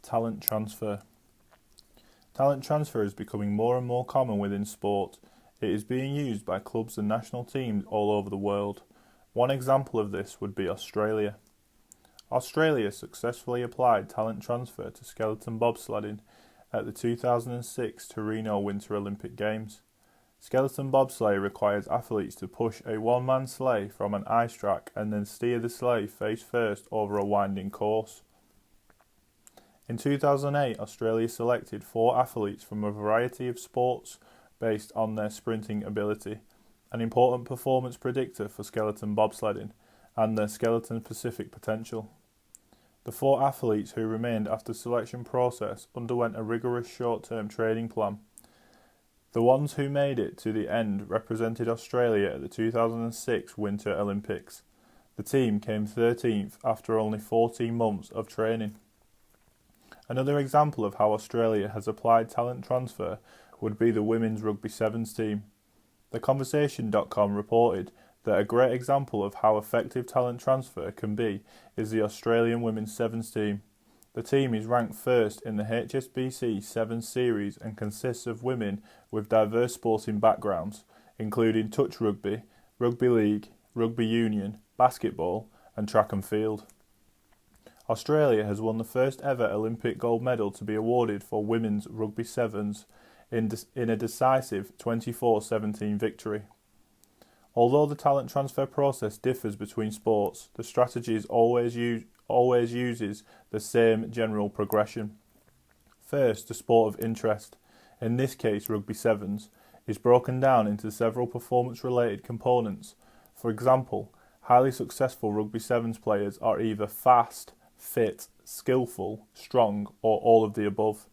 Talent transfer. Talent transfer is becoming more and more common within sport. It is being used by clubs and national teams all over the world. One example of this would be Australia. Australia successfully applied talent transfer to skeleton bobsledding at the 2006 Torino Winter Olympic Games. Skeleton bobsleigh requires athletes to push a one-man sleigh from an ice track and then steer the sleigh face first over a winding course. In 2008, Australia selected 4 athletes from a variety of sports based on their sprinting ability, an important performance predictor for skeleton bobsledding, and their skeleton-specific potential. The 4 athletes who remained after selection process underwent a rigorous short-term training plan. The ones who made it to the end represented Australia at the 2006 Winter Olympics. The team came 13th after only 14 months of training. Another example of how Australia has applied talent transfer would be the women's rugby sevens team. TheConversation.com reported that a great example of how effective talent transfer can be is the Australian women's sevens team. The team is ranked first in the HSBC Sevens series and consists of women with diverse sporting backgrounds, including touch rugby, rugby league, rugby union, basketball, and track and field. Australia has won the first ever Olympic gold medal to be awarded for women's rugby sevens in a decisive 24-17 victory. Although the talent transfer process differs between sports, the strategy always uses the same general progression. First, the sport of interest, in this case rugby sevens, is broken down into several performance-related components. For example, highly successful rugby sevens players are either fast, fit, skillful, strong, or all of the above.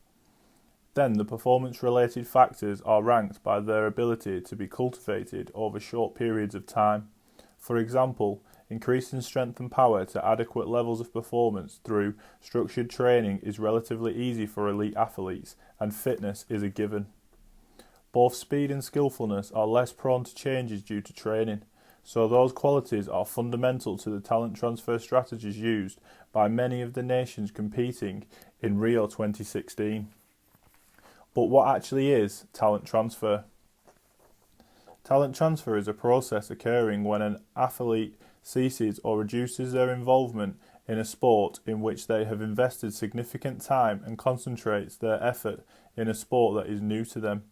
Then the performance-related factors are ranked by their ability to be cultivated over short periods of time. For example, increasing strength and power to adequate levels of performance through structured training is relatively easy for elite athletes, and fitness is a given. Both speed and skillfulness are less prone to changes due to training, so those qualities are fundamental to the talent transfer strategies used by many of the nations competing in Rio 2016. But what actually is talent transfer? Talent transfer is a process occurring when an athlete ceases or reduces their involvement in a sport in which they have invested significant time and concentrates their effort in a sport that is new to them,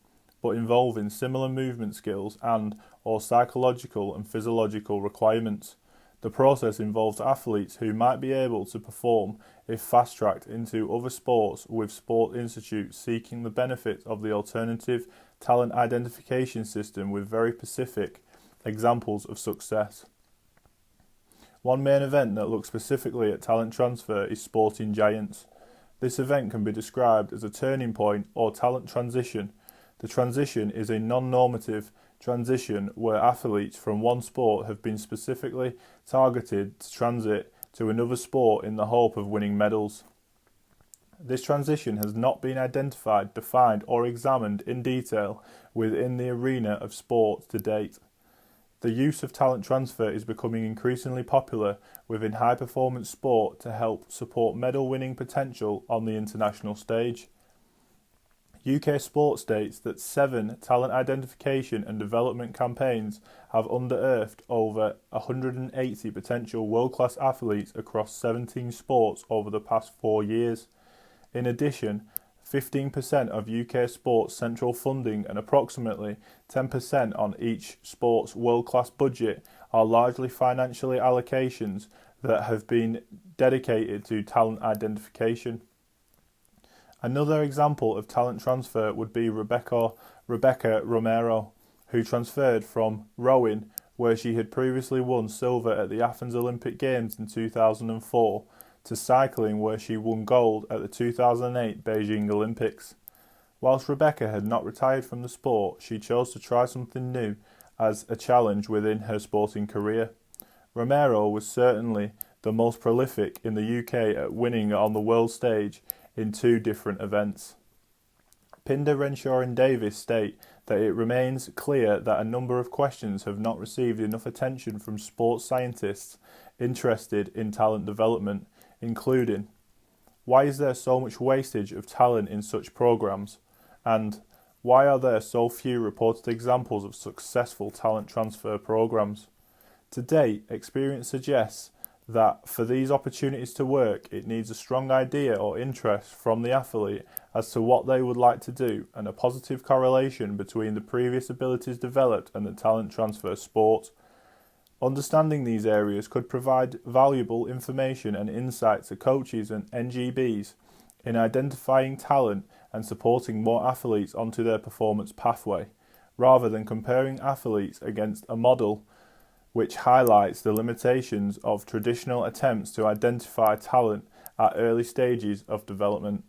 but involving similar movement skills and/or psychological and physiological requirements. The process involves athletes who might be able to perform if fast-tracked into other sports, with sport institutes seeking the benefits of the alternative talent identification system with very specific examples of success. One main event that looks specifically at talent transfer is Sporting Giants. This event can be described as a turning point or talent transition. The transition is a non-normative transition where athletes from one sport have been specifically targeted to transit to another sport in the hope of winning medals. This transition has not been identified, defined, or examined in detail within the arena of sport to date. The use of talent transfer is becoming increasingly popular within high-performance sport to help support medal-winning potential on the international stage. UK Sport states that 7 talent identification and development campaigns have unearthed over 180 potential world-class athletes across 17 sports over the past 4 years. In addition, 15% of UK sports central funding and approximately 10% on each sport's world-class budget are largely financially allocations that have been dedicated to talent identification. Another example of talent transfer would be Rebecca Romero, who transferred from rowing, where she had previously won silver at the Athens Olympic Games in 2004, to cycling, where she won gold at the 2008 Beijing Olympics. Whilst Rebecca had not retired from the sport, she chose to try something new as a challenge within her sporting career. Romero was certainly the most prolific in the UK at winning on the world stage in 2 different events. Pinder, Renshaw and Davids state that it remains clear that a number of questions have not received enough attention from sports scientists interested in talent development, including Why is there so much wastage of talent in such programs? And why are there so few reported examples of successful talent transfer programs? To date, experience suggests that for these opportunities to work, it needs a strong idea or interest from the athlete as to what they would like to do, and a positive correlation between the previous abilities developed and the talent transfer sport. Understanding these areas could provide valuable information and insight to coaches and NGBs in identifying talent and supporting more athletes onto their performance pathway, rather than comparing athletes against a model which highlights the limitations of traditional attempts to identify talent at early stages of development.